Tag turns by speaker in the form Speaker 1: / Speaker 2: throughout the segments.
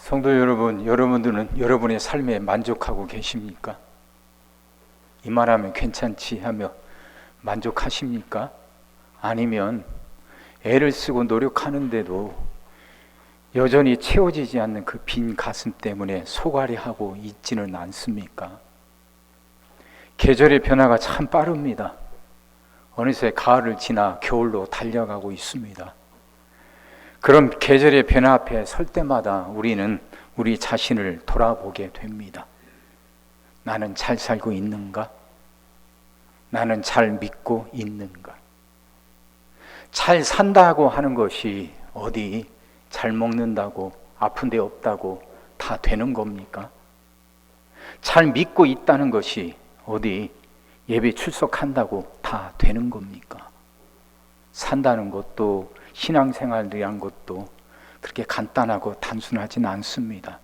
Speaker 1: 성도 여러분, 여러분들은 여러분의 삶에 만족하고 계십니까? 이 말하면 괜찮지 하며 만족하십니까? 아니면 애를 쓰고 노력하는데도 여전히 채워지지 않는 그 빈 가슴 때문에 소갈이하고 있지는 않습니까? 계절의 변화가 참 빠릅니다. 어느새 가을을 지나 겨울로 달려가고 있습니다. 그런 계절의 변화 앞에 설 때마다 우리는 우리 자신을 돌아보게 됩니다. 나는 잘 살고 있는가? 나는 잘 믿고 있는가? 잘 산다고 하는 것이 어디 잘 먹는다고 아픈 데 없다고 다 되는 겁니까? 잘 믿고 있다는 것이 어디 예배 출석한다고 다 되는 겁니까? 산다는 것도 신앙생활이란 것도 그렇게 간단하고 단순하진 않습니다.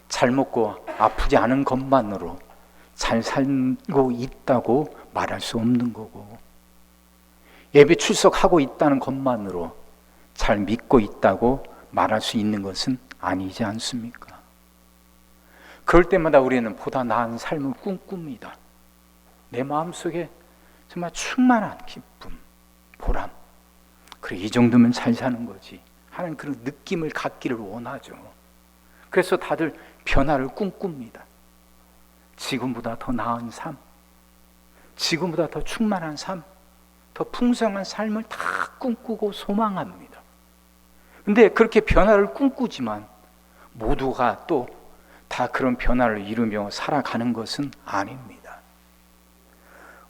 Speaker 1: 잘 먹고 아프지 않은 것만으로 잘 살고 있다고 말할 수 없는 거고, 예배 출석하고 있다는 것만으로 잘 믿고 있다고 말할 수 있는 것은 아니지 않습니까? 그럴 때마다 우리는 보다 나은 삶을 꿈꿉니다. 내 마음속에 정말 충만한 기쁨, 보람, 그래 이 정도면 잘 사는 거지 하는 그런 느낌을 갖기를 원하죠. 그래서 다들 변화를 꿈꿉니다. 지금보다 더 나은 삶, 지금보다 더 충만한 삶, 더 풍성한 삶을 다 꿈꾸고 소망합니다. 근데 그렇게 변화를 꿈꾸지만 모두가 또 다 그런 변화를 이루며 살아가는 것은 아닙니다.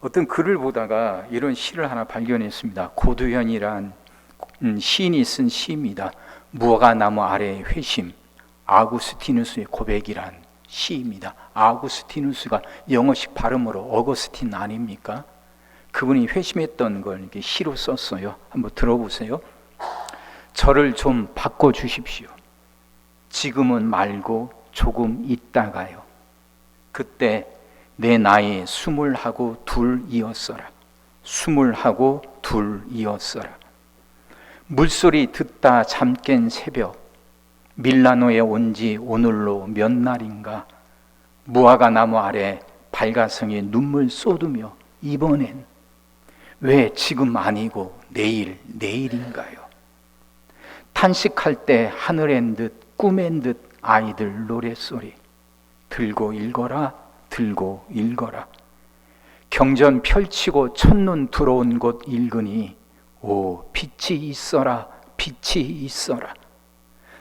Speaker 1: 어떤 글을 보다가 이런 시를 하나 발견했습니다. 고두현이란 시인이 쓴 시입니다. 무화과나무 아래의 회심, 아구스티누스의 고백이란 시입니다. 아구스티누스가 영어식 발음으로 어거스틴 아닙니까? 그분이 회심했던 걸 이렇게 시로 썼어요. 한번 들어보세요. 저를 좀 바꿔주십시오. 지금은 말고 조금 있다가요. 그때 내 나이 22이었어라. 22이었어라. 물소리 듣다 잠 깬 새벽, 밀라노에 온 지 오늘로 몇 날인가. 무화과 나무 아래 발가성에 눈물 쏟으며 이번엔 왜 지금 아니고 내일인가요? 탄식할 때 하늘엔 듯 꿈엔 듯 아이들 노랫소리. 들고 읽어라, 들고 읽어라. 경전 펼치고 첫눈 들어온 곳 읽으니 오 빛이 있어라, 빛이 있어라.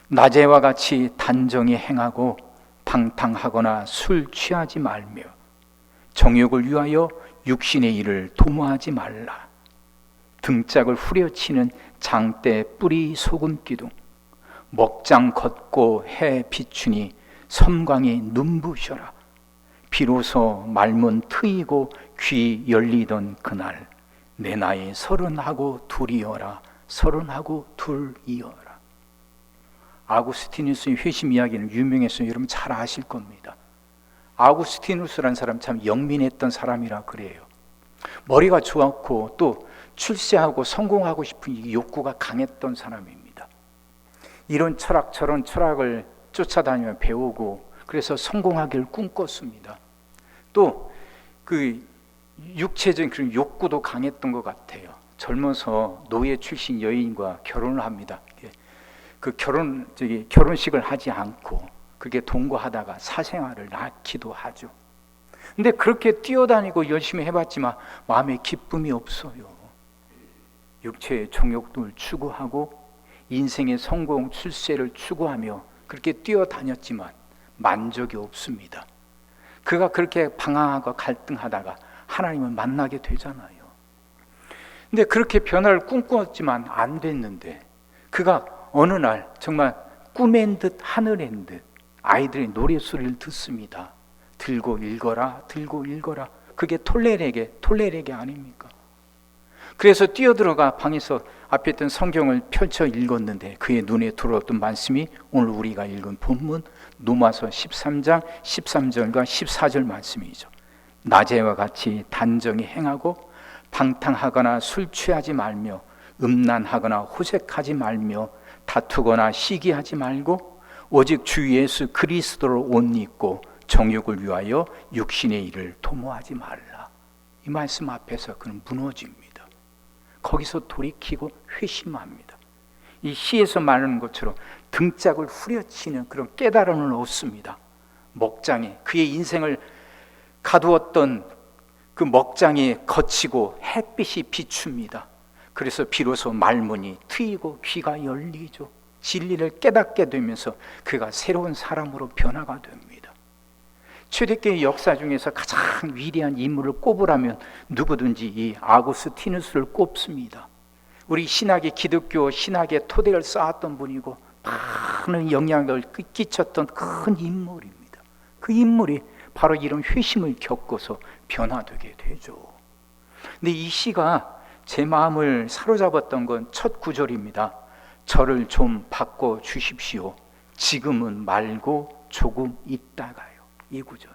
Speaker 1: 낮에와 같이 단정히 행하고 방탕하거나 술 취하지 말며 정욕을 위하여 육신의 일을 도모하지 말라. 등짝을 후려치는 장대 뿌리 소금 기둥. 먹장 걷고 해 비추니 섬광이 눈부셔라. 비로소 말문 트이고 귀 열리던 그날 내 나이 32이어라. 32이어라. 아구스티누스의 회심 이야기는 유명해서 여러분 잘 아실 겁니다. 아구스티누스라는 사람 참 영민했던 사람이라 그래요. 머리가 좋았고 또 출세하고 성공하고 싶은 이 욕구가 강했던 사람입니다. 이런 철학 저런 철학을 쫓아다니며 배우고 그래서 성공하기를 꿈꿨습니다. 또 그 육체적인 그런 욕구도 강했던 것 같아요. 젊어서 노예 출신 여인과 결혼을 합니다. 그 결혼식을 하지 않고 그게 동거하다가 사생활을 낳기도 하죠. 근데 그렇게 뛰어다니고 열심히 해봤지만 마음에 기쁨이 없어요. 육체의 정욕을 추구하고 인생의 성공, 출세를 추구하며 그렇게 뛰어다녔지만 만족이 없습니다. 그가 그렇게 방황하고 갈등하다가 하나님을 만나게 되잖아요. 근데 그렇게 변화를 꿈꾸었지만 안 됐는데 그가 어느 날 정말 꿈엔 듯 하늘엔 듯 아이들의 노랫소리를 듣습니다. 들고 읽어라, 들고 읽어라. 그게 톨레레게 아닙니까? 그래서 뛰어들어가 방에서 앞에 있던 성경을 펼쳐 읽었는데 그의 눈에 들어왔던 말씀이 오늘 우리가 읽은 본문 로마서 13장 13절과 14절 말씀이죠. 낮에와 같이 단정히 행하고 방탕하거나 술 취하지 말며 음란하거나 호색하지 말며 다투거나 시기하지 말고 오직 주 예수 그리스도를 옷 입고 정욕을 위하여 육신의 일을 도모하지 말라. 이 말씀 앞에서 그는 무너집니다. 거기서 돌이키고 회심합니다. 이 시에서 말하는 것처럼 등짝을 후려치는 그런 깨달음을 얻습니다. 먹장에 그의 인생을 가두었던 그 먹장이 거치고 햇빛이 비춥니다. 그래서 비로소 말문이 트이고 귀가 열리죠. 진리를 깨닫게 되면서 그가 새로운 사람으로 변화가 됩니다. 초대교회 역사 중에서 가장 위대한 인물을 꼽으라면 누구든지 이 아구스티누스를 꼽습니다. 우리 신학의 기독교 신학의 토대를 쌓았던 분이고 많은 영향을 끼쳤던 큰 인물입니다. 그 인물이 바로 이런 회심을 겪어서 변화되게 되죠. 근데 이 시가 제 마음을 사로잡았던 건 첫 구절입니다. 저를 좀 바꿔 주십시오. 지금은 말고 조금 있다가요. 이 구절.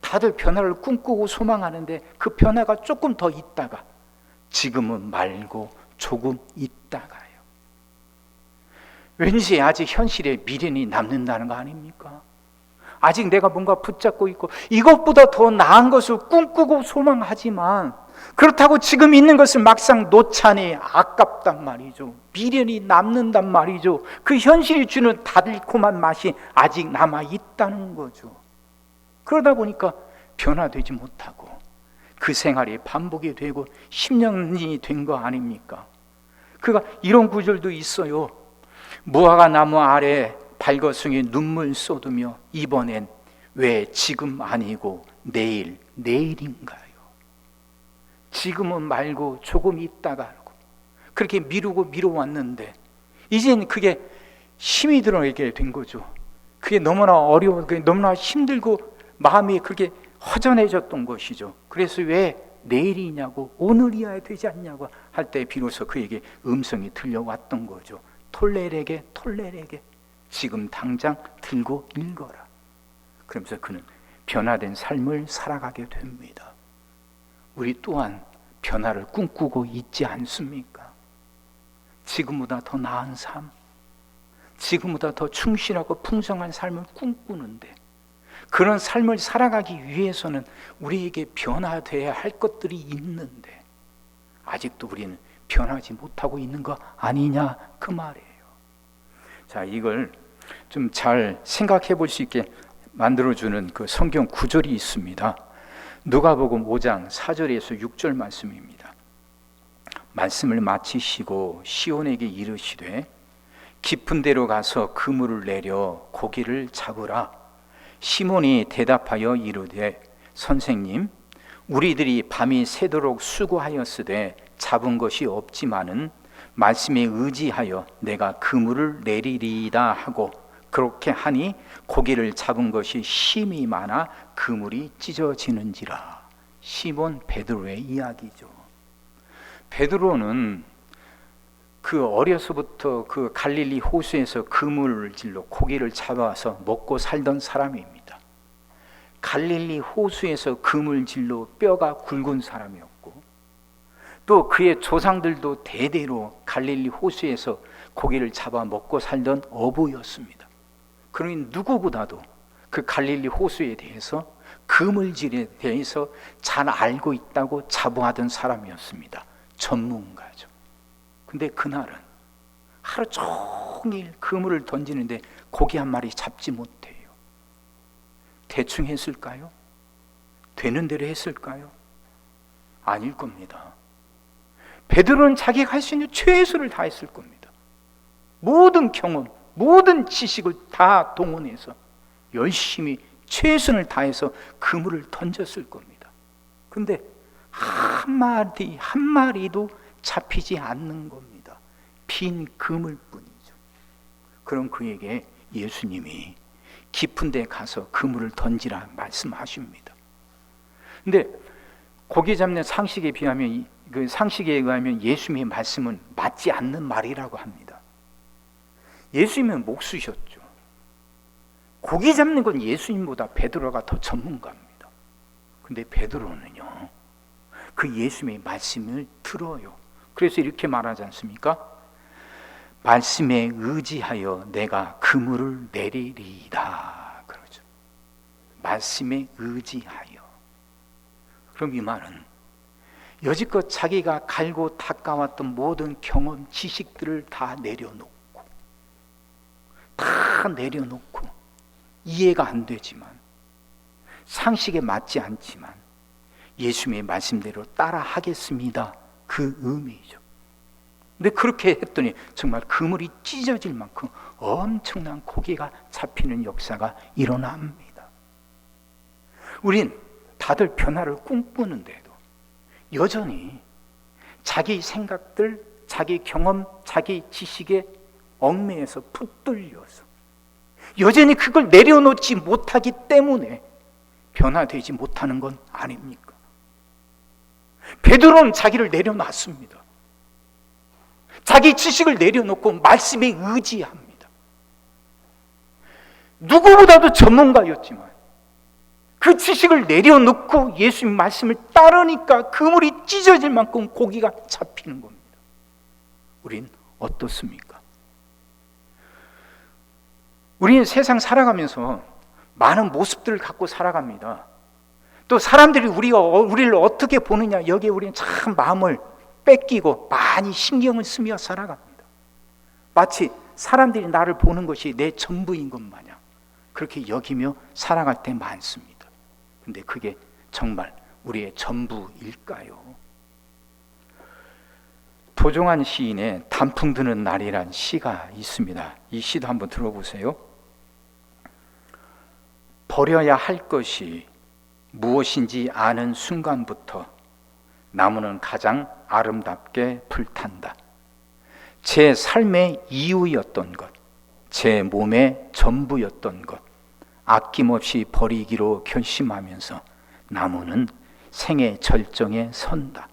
Speaker 1: 다들 변화를 꿈꾸고 소망하는데 그 변화가 조금 더 있다가, 지금은 말고 조금 있다가요. 왠지 아직 현실에 미련이 남는다는 거 아닙니까? 아직 내가 뭔가 붙잡고 있고 이것보다 더 나은 것을 꿈꾸고 소망하지만 그렇다고 지금 있는 것을 막상 놓자니 아깝단 말이죠. 미련이 남는단 말이죠. 그 현실이 주는 달콤한 맛이 아직 남아 있다는 거죠. 그러다 보니까 변화되지 못하고 그 생활이 반복이 되고 10년이 된 거 아닙니까? 그가 이런 구절도 있어요. 무화과 나무 아래 발거숭이 눈물 쏟으며 이번엔 왜 지금 아니고 내일인가요? 지금은 말고 조금 있다가 하고 그렇게 미루고 미뤄왔는데 이젠 그게 힘이 들어가게 된 거죠. 그게 너무나 어려워, 그게 너무나 힘들고 마음이 그렇게 허전해졌던 것이죠. 그래서 왜 내일이냐고 오늘이어야 되지 않냐고 할 때 비로소 그에게 음성이 들려왔던 거죠. 톨레에게 지금 당장 들고 읽어라. 그러면서 그는 변화된 삶을 살아가게 됩니다. 우리 또한 변화를 꿈꾸고 있지 않습니까? 지금보다 더 나은 삶, 지금보다 더 충실하고 풍성한 삶을 꿈꾸는데 그런 삶을 살아가기 위해서는 우리에게 변화되어야 할 것들이 있는데 아직도 우리는 변하지 못하고 있는 거 아니냐 그 말이에요. 자, 이걸 좀 잘 생각해 볼 수 있게 만들어주는 그 성경 구절이 있습니다. 누가복음 5장 4절에서 6절 말씀입니다. 말씀을 마치시고 시온에게 이르시되 깊은 데로 가서 그물을 내려 고기를 잡으라. 시몬이 대답하여 이르되 선생님, 우리들이 밤이 새도록 수고하였으되 잡은 것이 없지만은 말씀에 의지하여 내가 그물을 내리리이다 하고 그렇게 하니 고기를 잡은 것이 심히 많아 그물이 찢어지는지라. 시몬 베드로의 이야기죠. 베드로는 그 어려서부터 그 갈릴리 호수에서 그물질로 고기를 잡아서 먹고 살던 사람입니다. 갈릴리 호수에서 그물질로 뼈가 굵은 사람이었고 또 그의 조상들도 대대로 갈릴리 호수에서 고기를 잡아 먹고 살던 어부였습니다. 그러니 누구보다도 그 갈릴리 호수에 대해서 그물질에 대해서 잘 알고 있다고 자부하던 사람이었습니다. 전문가죠. 근데 그날은 하루 종일 그물을 던지는데 고기 한 마리 잡지 못해요. 대충 했을까요? 되는 대로 했을까요? 아닐 겁니다. 베드로는 자기가 할 수 있는 최선을 다했을 겁니다. 모든 경험, 모든 지식을 다 동원해서 열심히 최선을 다해서 그물을 던졌을 겁니다. 근데 한 마리도 잡히지 않는 겁니다. 빈 그물뿐이죠. 그럼 그에게 예수님이 깊은 데 가서 그물을 던지라 말씀하십니다. 근데 고기 잡는 상식에 비하면 그 상식에 의하면 예수님의 말씀은 맞지 않는 말이라고 합니다. 예수님은 목수셨죠. 고기 잡는 건 예수님보다 베드로가 더 전문가입니다. 근데 베드로는요, 그 예수님의 말씀을 들어요. 그래서 이렇게 말하지 않습니까? 말씀에 의지하여 내가 그물을 내리리이다 그러죠. 말씀에 의지하여. 그럼 이 말은 여지껏 자기가 갈고 닦아왔던 모든 경험, 지식들을 다 내려놓고 이해가 안 되지만 상식에 맞지 않지만 예수님의 말씀대로 따라 하겠습니다. 그 의미죠. 근데 그렇게 했더니 정말 그물이 찢어질 만큼 엄청난 고기가 잡히는 역사가 일어납니다. 우린 다들 변화를 꿈꾸는데도 여전히 자기 생각들, 자기 경험, 자기 지식에 얽매여서 붙들려서 여전히 그걸 내려놓지 못하기 때문에 변화되지 못하는 건 아닙니까? 베드로는 자기를 내려놨습니다. 자기 지식을 내려놓고 말씀에 의지합니다. 누구보다도 전문가였지만 그 지식을 내려놓고 예수님 말씀을 따르니까 그물이 찢어질 만큼 고기가 잡히는 겁니다. 우린 어떻습니까? 우리는 세상 살아가면서 많은 모습들을 갖고 살아갑니다. 또 사람들이 우리를 어떻게 보느냐, 여기에 우리는 참 마음을 뺏기고 많이 신경을 쓰며 살아갑니다. 마치 사람들이 나를 보는 것이 내 전부인 것 마냥 그렇게 여기며 살아갈 때 많습니다. 근데 그게 정말 우리의 전부일까요? 도종환 시인의 단풍 드는 날이란 시가 있습니다. 이 시도 한번 들어보세요. 버려야 할 것이 무엇인지 아는 순간부터 나무는 가장 아름답게 불탄다. 제 삶의 이유였던 것, 제 몸의 전부였던 것, 아낌없이 버리기로 결심하면서 나무는 생의 절정에 선다.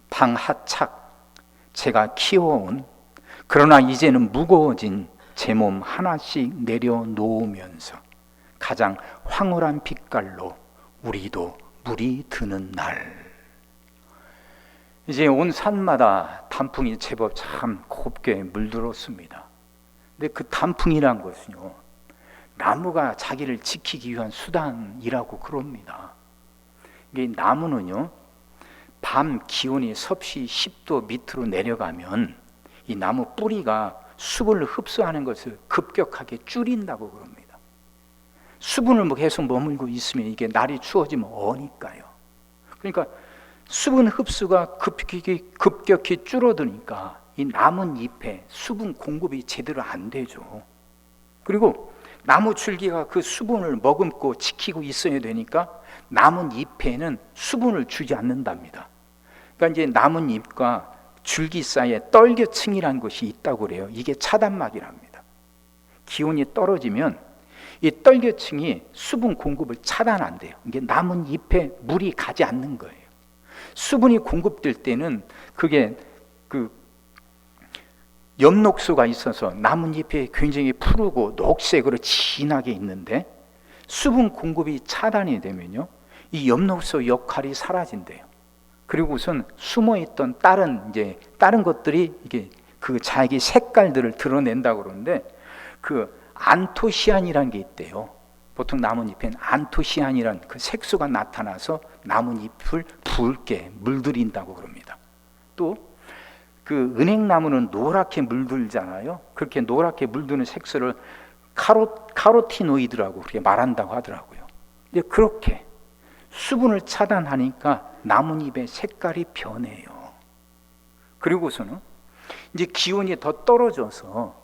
Speaker 1: 방하착, 제가 키워온 그러나 이제는 무거워진 제 몸 하나씩 내려놓으면서 가장 황홀한 빛깔로 우리도 물이 드는 날. 이제 온 산마다 단풍이 제법 참 곱게 물들었습니다. 근데 그 단풍이란 것은요, 나무가 자기를 지키기 위한 수단이라고 그럽니다. 이게 나무는요, 밤 기온이 섭씨 10도 밑으로 내려가면 이 나무 뿌리가 수분을 흡수하는 것을 급격하게 줄인다고 그럽니다. 수분을 계속 머물고 있으면 이게 날이 추워지면 어니까요. 그러니까 수분 흡수가 급격히 줄어드니까 이 남은 잎에 수분 공급이 제대로 안 되죠. 그리고 나무 줄기가 그 수분을 머금고 지키고 있어야 되니까 남은 잎에는 수분을 주지 않는답니다. 그러니까 이제 남은 잎과 줄기 사이에 떨겨층이라는 것이 있다고 그래요. 이게 차단막이랍니다. 기온이 떨어지면 이 떨겨층이 수분 공급을 차단한대요. 이게 남은 잎에 물이 가지 않는 거예요. 수분이 공급될 때는 그게 그 엽록소가 있어서 나뭇잎이 굉장히 푸르고 녹색으로 진하게 있는데 수분 공급이 차단이 되면요, 이 엽록소 역할이 사라진대요. 그리고 우선 숨어있던 다른 것들이 이게 그 자기 색깔들을 드러낸다고 그러는데 그 안토시안이라는 게 있대요. 보통 나뭇잎엔 안토시안이라는 그 색소가 나타나서 나뭇잎을 붉게 물들인다고 그럽니다. 또 그 은행나무는 노랗게 물들잖아요. 그렇게 노랗게 물드는 색소를 카로티노이드라고 그렇게 말한다고 하더라고요. 근데 그렇게 수분을 차단하니까 나뭇잎의 색깔이 변해요. 그리고서는 이제 기온이 더 떨어져서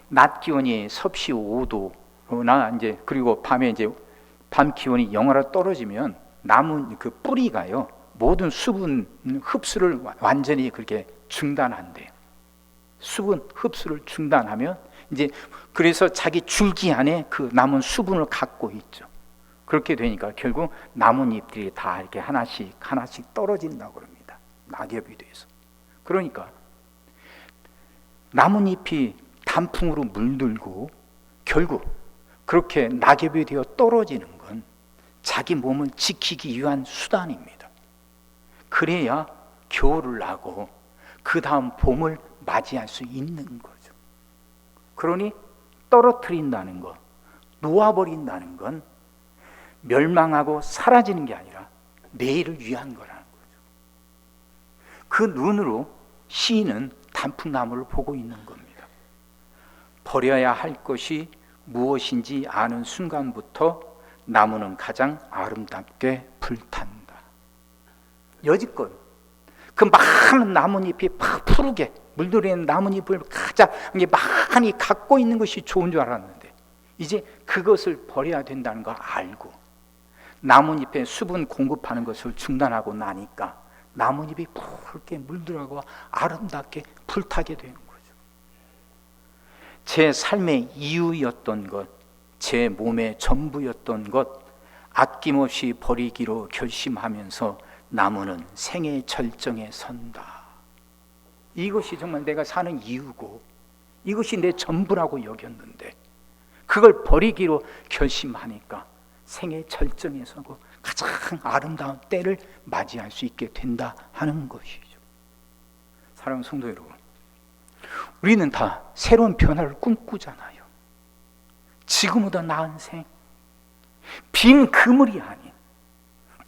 Speaker 1: 낮 기온이 섭씨 5도나 이제 그리고 밤에 이제 밤 기온이 영하로 떨어지면 나무 그 뿌리가요 모든 수분 흡수를 완전히 그렇게 중단한대요. 수분 흡수를 중단하면 이제 그래서 자기 줄기 안에 그 남은 수분을 갖고 있죠. 그렇게 되니까 결국 나뭇잎들이 다 이렇게 하나씩 떨어진다고 그럽니다. 낙엽이 돼서. 그러니까 나뭇잎이 단풍으로 물들고 결국 그렇게 낙엽이 되어 떨어지는 건 자기 몸을 지키기 위한 수단입니다. 그래야 겨울을 나고 그 다음 봄을 맞이할 수 있는 거죠. 그러니 떨어뜨린다는 것, 놓아버린다는 건 멸망하고 사라지는 게 아니라 내일을 위한 거라는 거죠. 그 눈으로 시인은 단풍나무를 보고 있는 겁니다. 버려야 할 것이 무엇인지 아는 순간부터 나무는 가장 아름답게 불탄다. 여지껏 그 많은 나뭇잎이 막 푸르게 물들이는 나뭇잎을 가장 많이 갖고 있는 것이 좋은 줄 알았는데 이제 그것을 버려야 된다는 걸 알고 나뭇잎에 수분 공급하는 것을 중단하고 나니까 나뭇잎이 붉게 물들어가고 아름답게 불타게 되는 거죠. 제 삶의 이유였던 것, 제 몸의 전부였던 것 아낌없이 버리기로 결심하면서 나무는 생의 절정에 선다. 이것이 정말 내가 사는 이유고 이것이 내 전부라고 여겼는데 그걸 버리기로 결심하니까 생의 절정에 서고 가장 아름다운 때를 맞이할 수 있게 된다 하는 것이죠. 사랑하는 성도 여러분, 우리는 다 새로운 변화를 꿈꾸잖아요. 지금보다 나은 생, 빈 그물이 아닌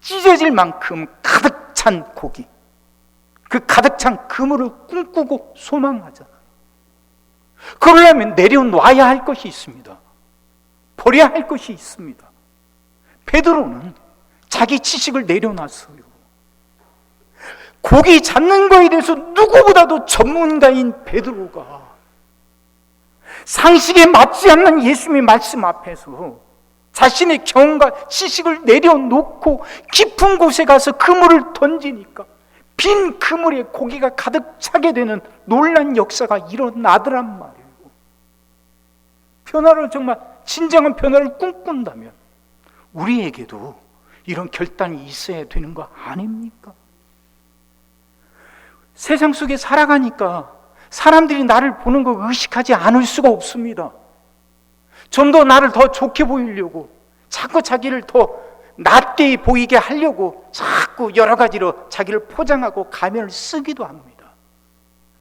Speaker 1: 찢어질 만큼 가득 찬 고기, 그 가득 찬 그물을 꿈꾸고 소망하잖아요. 그러려면 내려놔야 할 것이 있습니다. 버려야 할 것이 있습니다. 베드로는 자기 지식을 내려놨어요. 고기 잡는 거에 대해서 누구보다도 전문가인 베드로가 상식에 맞지 않는 예수님의 말씀 앞에서 자신의 경험과 지식을 내려놓고 깊은 곳에 가서 그물을 던지니까 빈 그물에 고기가 가득 차게 되는 놀란 역사가 일어나더란 말이에요. 변화를 정말 진정한 변화를 꿈꾼다면 우리에게도 이런 결단이 있어야 되는 거 아닙니까? 세상 속에 살아가니까 사람들이 나를 보는 거 의식하지 않을 수가 없습니다. 좀 더 나를 더 좋게 보이려고 자꾸 자기를 더 낫게 보이게 하려고 자꾸 여러 가지로 자기를 포장하고 가면을 쓰기도 합니다.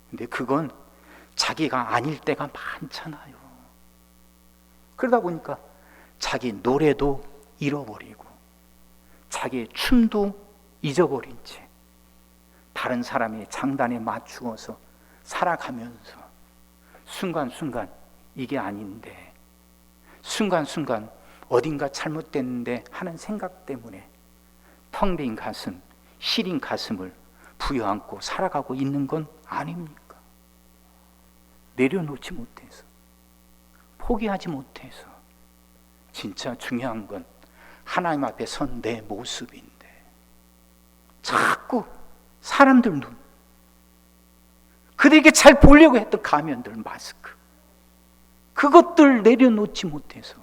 Speaker 1: 근데 그건 자기가 아닐 때가 많잖아요. 그러다 보니까 자기 노래도 잃어버리고 자기의 춤도 잊어버린 채 다른 사람의 장단에 맞추어서 살아가면서 순간순간 이게 아닌데 순간순간 어딘가 잘못됐는데 하는 생각 때문에 텅 빈 가슴, 시린 가슴을 부여안고 살아가고 있는 건 아닙니까? 내려놓지 못해서, 포기하지 못해서 진짜 중요한 건 하나님 앞에 선 내 모습인데 자꾸 사람들 눈, 그들에게 잘 보려고 했던 가면들, 마스크, 그것들 내려놓지 못해서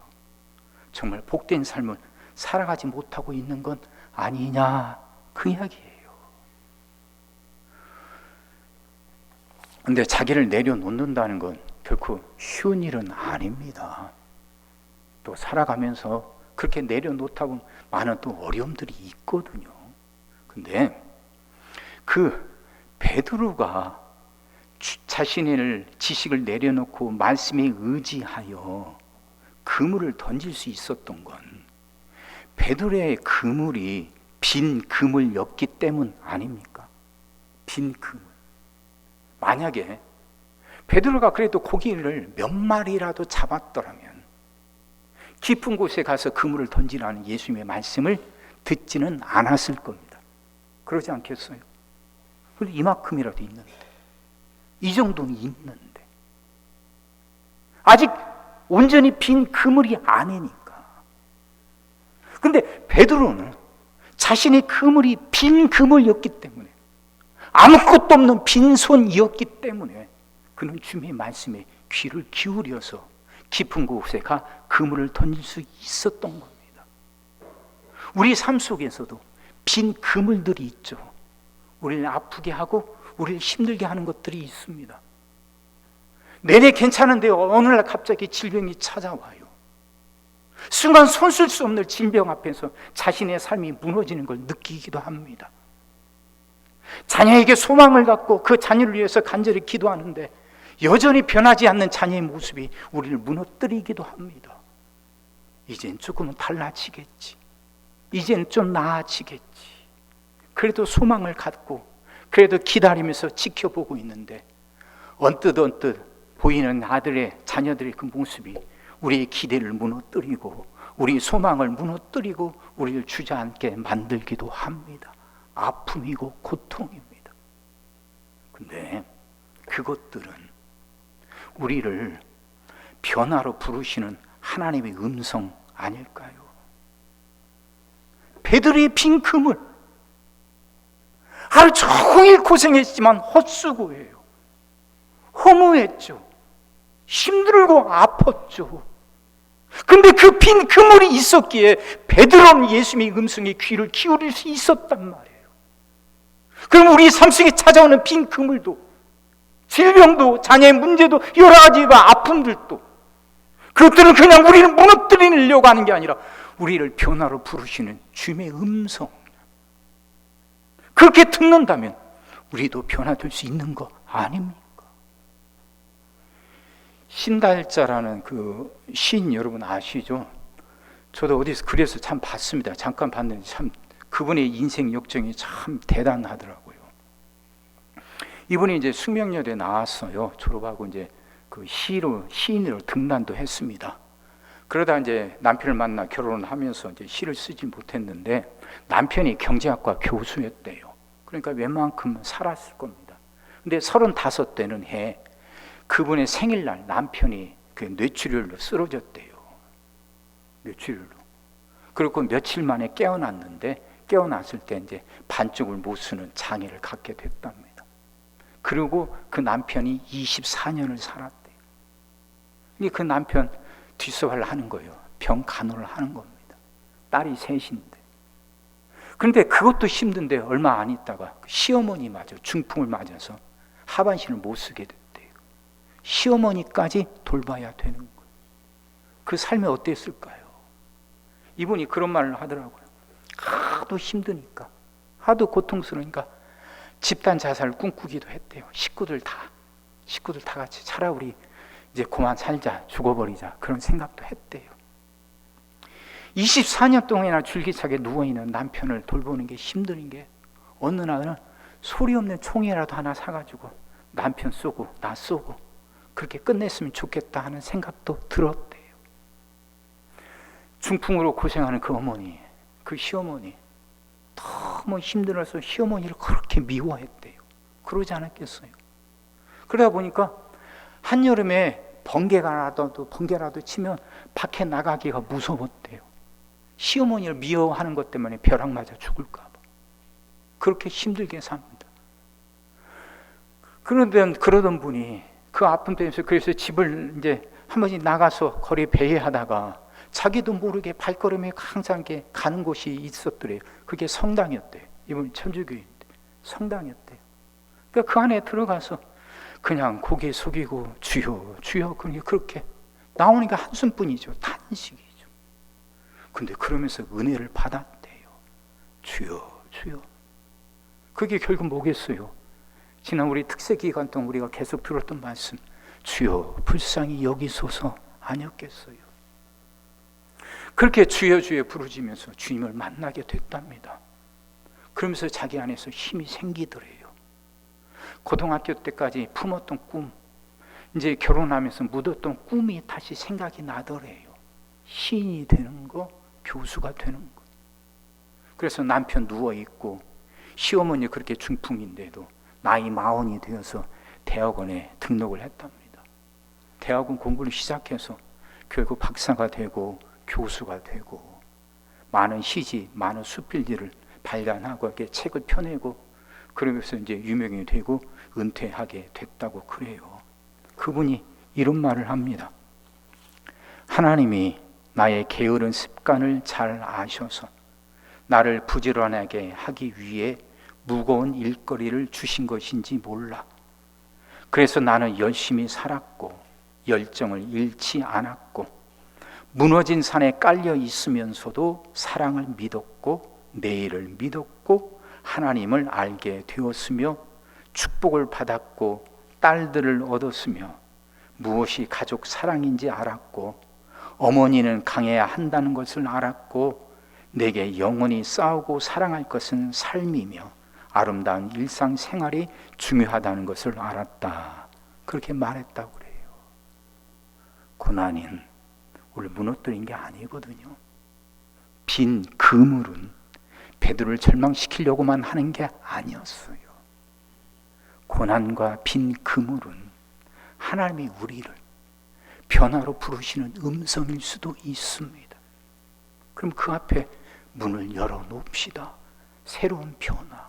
Speaker 1: 정말 복된 삶을 살아가지 못하고 있는 건 아니냐, 그 이야기예요. 그런데 자기를 내려놓는다는 건 결코 쉬운 일은 아닙니다. 또 살아가면서 그렇게 내려놓다고 많은 또 어려움들이 있거든요. 근데 그 베드로가 자신의 지식을 내려놓고 말씀에 의지하여 그물을 던질 수 있었던 건 베드로의 그물이 빈 그물이었기 때문 아닙니까? 빈 그물. 만약에 베드로가 그래도 고기를 몇 마리라도 잡았더라면 깊은 곳에 가서 그물을 던지라는 예수님의 말씀을 듣지는 않았을 겁니다. 그러지 않겠어요? 그래도 이만큼이라도 있는데, 이 정도는 있는데 아직 온전히 빈 그물이 아니니까. 근데 베드로는 자신의 그물이 빈 그물이었기 때문에, 아무것도 없는 빈손이었기 때문에 그는 주님의 말씀에 귀를 기울여서 깊은 곳에 가 그물을 던질 수 있었던 겁니다. 우리 삶 속에서도 빈 그물들이 있죠. 우리를 아프게 하고 우리를 힘들게 하는 것들이 있습니다. 내내 괜찮은데 어느 날 갑자기 질병이 찾아와요. 순간 손 쓸 수 없는 질병 앞에서 자신의 삶이 무너지는 걸 느끼기도 합니다. 자녀에게 소망을 갖고 그 자녀를 위해서 간절히 기도하는데 여전히 변하지 않는 자녀의 모습이 우리를 무너뜨리기도 합니다. 이젠 조금은 달라지겠지, 이젠 좀 나아지겠지, 그래도 소망을 갖고 그래도 기다리면서 지켜보고 있는데 언뜻 보이는 자녀들의 그 모습이 우리의 기대를 무너뜨리고 우리 소망을 무너뜨리고 우리를 주저앉게 만들기도 합니다. 아픔이고 고통입니다. 근데 그것들은 우리를 변화로 부르시는 하나님의 음성 아닐까요? 베드로의 빈 그물, 하루 종일 고생했지만 헛수고해요. 허무했죠. 힘들고 아팠죠. 근데 그 빈 그물이 있었기에 베드로는 예수님의 음성에 귀를 기울일 수 있었단 말이에요. 그럼 우리 삶 속에 찾아오는 빈 그물도, 질병도, 자녀의 문제도, 여러 가지 아픔들도, 그것들은 그냥 우리를 무너뜨리려고 하는 게 아니라 우리를 변화로 부르시는 주님의 음성, 그렇게 듣는다면 우리도 변화될 수 있는 거 아닙니까? 신달자라는 그 시인 여러분 아시죠? 저도 어디서 그래서 참 봤습니다. 잠깐 봤는데 참 그분의 인생 역정이 참 대단하더라고요. 이분이 이제 숙명여대 나왔어요. 졸업하고 이제 그 시인으로 등단도 했습니다. 그러다 이제 남편을 만나 결혼을 하면서 이제 시를 쓰지 못했는데 남편이 경제학과 교수였대요. 그러니까 웬만큼 살았을 겁니다. 근데 35되는 해 그분의 생일날 남편이 그 뇌출혈로 쓰러졌대요. 뇌출혈로. 그리고 며칠 만에 깨어났는데 깨어났을 때 이제 반쪽을 못 쓰는 장애를 갖게 됐답니다. 그리고 그 남편이 24년을 살았대요. 그 남편 뒷서발을 하는 거예요. 병 간호를 하는 겁니다. 딸이 셋인데. 그런데 그것도 힘든데 얼마 안 있다가 시어머니마저 중풍을 맞아서 하반신을 못 쓰게 됐대요. 시어머니까지 돌봐야 되는 거예요. 그 삶이 어땠을까요? 이분이 그런 말을 하더라고요. 하도 힘드니까, 하도 고통스러우니까 집단 자살을 꿈꾸기도 했대요. 식구들 다 같이 차라리 우리 이제 그만 살자, 죽어버리자, 그런 생각도 했대요. 24년 동안이나 줄기차게 누워있는 남편을 돌보는 게 힘든 게 어느 날은 소리 없는 총이라도 하나 사가지고 남편 쏘고 나 쏘고 그렇게 끝냈으면 좋겠다 하는 생각도 들었대요. 중풍으로 고생하는 그 어머니, 그 시어머니 너무 힘들어서 시어머니를 그렇게 미워했대요. 그러지 않았겠어요? 그러다 보니까 한여름에 번개라도 치면 밖에 나가기가 무서웠대요. 시어머니를 미워하는 것 때문에 벼락 맞아 죽을까 봐 그렇게 힘들게 삽니다. 그러던 분이 그 아픔 때문에 그래서 집을 이제 한 번씩 나가서 거리에 배회하다가 자기도 모르게 발걸음이 항상 가는 곳이 있었더래요. 그게 성당이었대요. 이분이 천주교인데 성당이었대요. 그러니까 그 안에 들어가서 그냥 고개 숙이고 주여 주여 그렇게 나오니까 한숨뿐이죠. 탄식이죠. 근데 그러면서 은혜를 받았대요. 주여 주여. 그게 결국 뭐겠어요? 지난 우리 특세 기간 동안 우리가 계속 들었던 말씀, 주여 불쌍히 여기소서 아니었겠어요? 그렇게 주여 주여 부르짖으면서 주님을 만나게 됐답니다. 그러면서 자기 안에서 힘이 생기더래요. 고등학교 때까지 품었던 꿈, 이제 결혼하면서 묻었던 꿈이 다시 생각이 나더래요. 시인이 되는 거, 교수가 되는 거. 그래서 남편 누워있고 시어머니 그렇게 중풍인데도 나이 40이 되어서 대학원에 등록을 했답니다. 대학원 공부를 시작해서 결국 박사가 되고 교수가 되고 많은 시집, 많은 수필들을 발간하고 이렇게 책을 펴내고 그러면서 이제 유명이 되고 은퇴하게 됐다고 그래요. 그분이 이런 말을 합니다. 하나님이 나의 게으른 습관을 잘 아셔서 나를 부지런하게 하기 위해 무거운 일거리를 주신 것인지 몰라. 그래서 나는 열심히 살았고 열정을 잃지 않았고 무너진 산에 깔려 있으면서도 사랑을 믿었고 내일을 믿었고 하나님을 알게 되었으며 축복을 받았고 딸들을 얻었으며 무엇이 가족 사랑인지 알았고 어머니는 강해야 한다는 것을 알았고 내게 영원히 싸우고 사랑할 것은 삶이며 아름다운 일상생활이 중요하다는 것을 알았다. 그렇게 말했다고 그래요. 고난은 원래 무너뜨린 게 아니거든요. 빈 그물은 베드로를 절망시키려고만 하는 게 아니었어요. 고난과 빈 그물은 하나님이 우리를 변화로 부르시는 음성일 수도 있습니다. 그럼 그 앞에 문을 열어놓읍시다. 새로운 변화.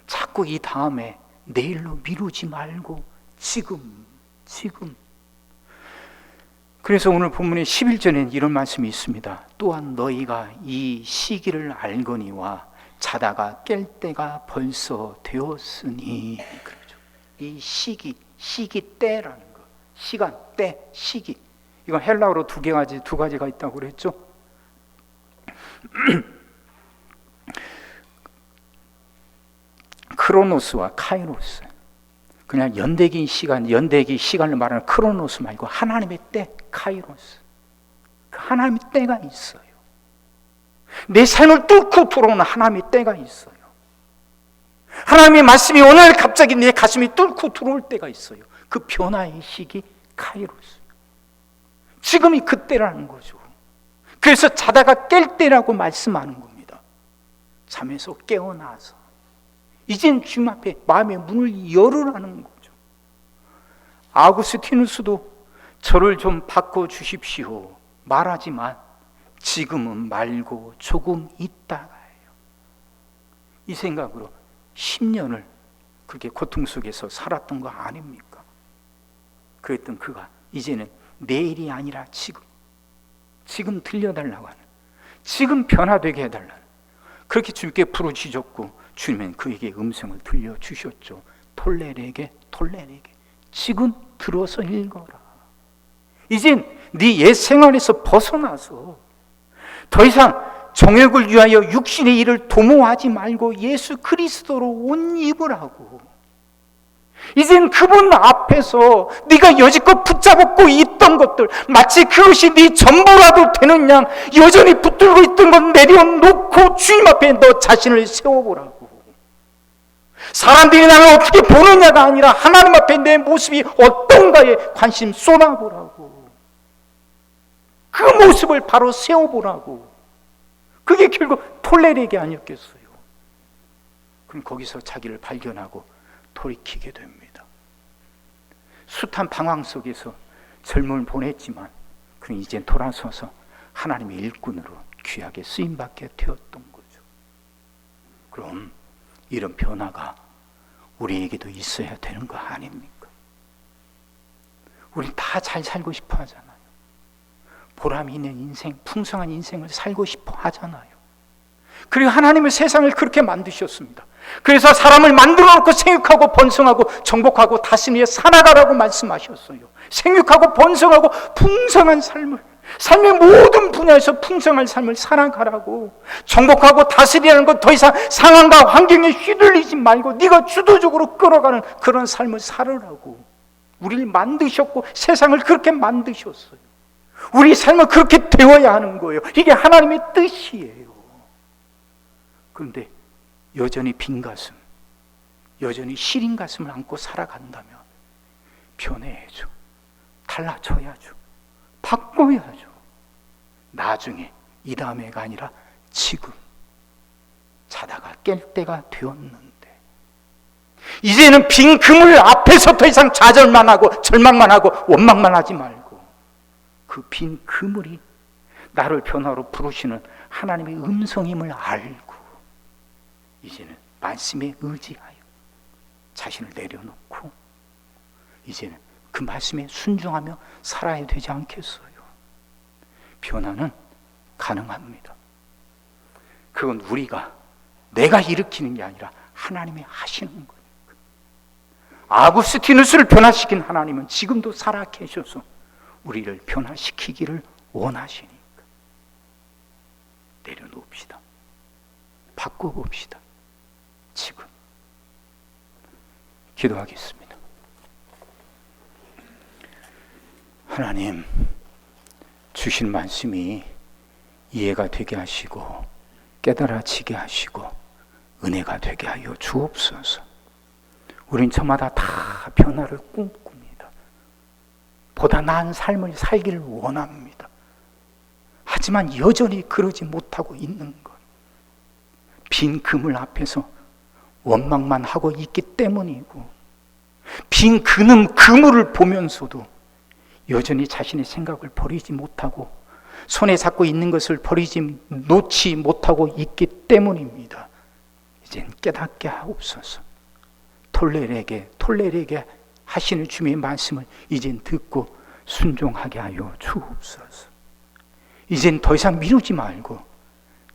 Speaker 1: 자꾸 이 다음에 내일로 미루지 말고 지금. 그래서 오늘 본문의 11절에는 이런 말씀이 있습니다. 또한 너희가 이 시기를 알거니와 자다가 깰 때가 벌써 되었으니. 그렇죠. 이 시기 때라는 거. 시간, 때, 시기. 이건 헬라어로 두 가지가 있다고 그랬죠. 크로노스와 카이로스. 그냥 연대기 시간을 말하는 크로노스 말고 하나님의 때, 카이로스. 하나님의 때가 있어요. 내 삶을 뚫고 들어오는 하나님의 때가 있어요. 하나님의 말씀이 오늘 갑자기 내 가슴이 뚫고 들어올 때가 있어요. 그 변화의 시기, 카이로스. 지금이 그때라는 거죠. 그래서 자다가 깰 때라고 말씀하는 겁니다. 잠에서 깨어나서 이젠 주님 앞에 마음의 문을 열으라는 거죠. 아구스티누스도 저를 좀 바꿔주십시오 말하지만 지금은 말고 조금 있다가예요. 이 생각으로 10년을 그렇게 고통 속에서 살았던 거 아닙니까? 그랬던 그가 이제는 내일이 아니라 지금 들려달라고 하는, 지금 변화되게 해달라는, 그렇게 주님께 부르짖었고 주님은 그에게 음성을 들려주셨죠. 톨레에게 지금 들어서 읽어라. 이젠 네 옛 생활에서 벗어나서 더 이상 정욕을 위하여 육신의 일을 도모하지 말고 예수 그리스도로 옷 입으라고. 이젠 그분 앞에서 네가 여지껏 붙잡고 있던 것들, 마치 그것이 네 전부라도 되는 양 여전히 붙들고 있던 것 내려놓고 주님 앞에 너 자신을 세워보라고. 사람들이 나를 어떻게 보느냐가 아니라 하나님 앞에 내 모습이 어떤가에 관심 쏟아보라고. 그 모습을 바로 세워보라고. 그게 결국 톨레르기 아니었겠어요. 그럼 거기서 자기를 발견하고 돌이키게 됩니다. 숱한 방황 속에서 젊음을 보냈지만 그럼 이제 돌아서서 하나님의 일꾼으로 귀하게 쓰임받게 되었던 거죠. 그럼 이런 변화가 우리에게도 있어야 되는 거 아닙니까? 우리 다 잘 살고 싶어 하잖아요. 보람 있는 인생, 풍성한 인생을 살고 싶어 하잖아요. 그리고 하나님은 세상을 그렇게 만드셨습니다. 그래서 사람을 만들어 놓고 생육하고 번성하고 정복하고 다스리며 살아가라고 말씀하셨어요. 생육하고 번성하고 풍성한 삶의 모든 분야에서 풍성한 삶을 살아가라고. 정복하고 다스리라는 것, 더 이상 상황과 환경에 휘둘리지 말고 네가 주도적으로 끌어가는 그런 삶을 살으라고. 우리를 만드셨고 세상을 그렇게 만드셨어요. 우리 삶은 그렇게 되어야 하는 거예요. 이게 하나님의 뜻이에요. 그런데 여전히 빈 가슴, 여전히 시린 가슴을 안고 살아간다면 변해야죠. 달라져야죠. 바꿔야죠. 나중에, 이 다음에가 아니라 지금. 자다가 깰 때가 되었는데 이제는 빈 그물 앞에서 더 이상 좌절만 하고 절망만 하고 원망만 하지 말고 그 빈 그물이 나를 변화로 부르시는 하나님의 음성임을 알고 이제는 말씀에 의지하여 자신을 내려놓고 이제는 그 말씀에 순종하며 살아야 되지 않겠어요? 변화는 가능합니다. 그건 내가 일으키는 게 아니라 하나님이 하시는 거니까. 아구스티누스를 변화시킨 하나님은 지금도 살아 계셔서 우리를 변화시키기를 원하시니까 내려놓읍시다. 바꿔봅시다. 지금 기도하겠습니다. 하나님, 주신 말씀이 이해가 되게 하시고 깨달아지게 하시고 은혜가 되게 하여 주옵소서. 우린 저마다 다 변화를 꿈꿉니다. 보다 나은 삶을 살기를 원합니다. 하지만 여전히 그러지 못하고 있는 것, 빈 그물 앞에서 원망만 하고 있기 때문이고, 빈 그물을 보면서도 여전히 자신의 생각을 버리지 못하고 손에 잡고 있는 것을 놓지 못하고 있기 때문입니다. 이젠 깨닫게 하옵소서. 톨레에게 하시는 주님의 말씀을 이젠 듣고 순종하게 하여 주옵소서. 이젠 더 이상 미루지 말고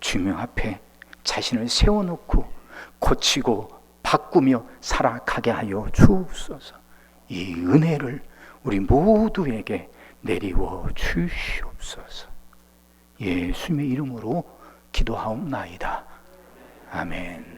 Speaker 1: 주님 앞에 자신을 세워놓고 고치고 바꾸며 살아가게 하여 주옵소서. 이 은혜를 우리 모두에게 내리워 주시옵소서. 예수님의 이름으로 기도하옵나이다. 아멘.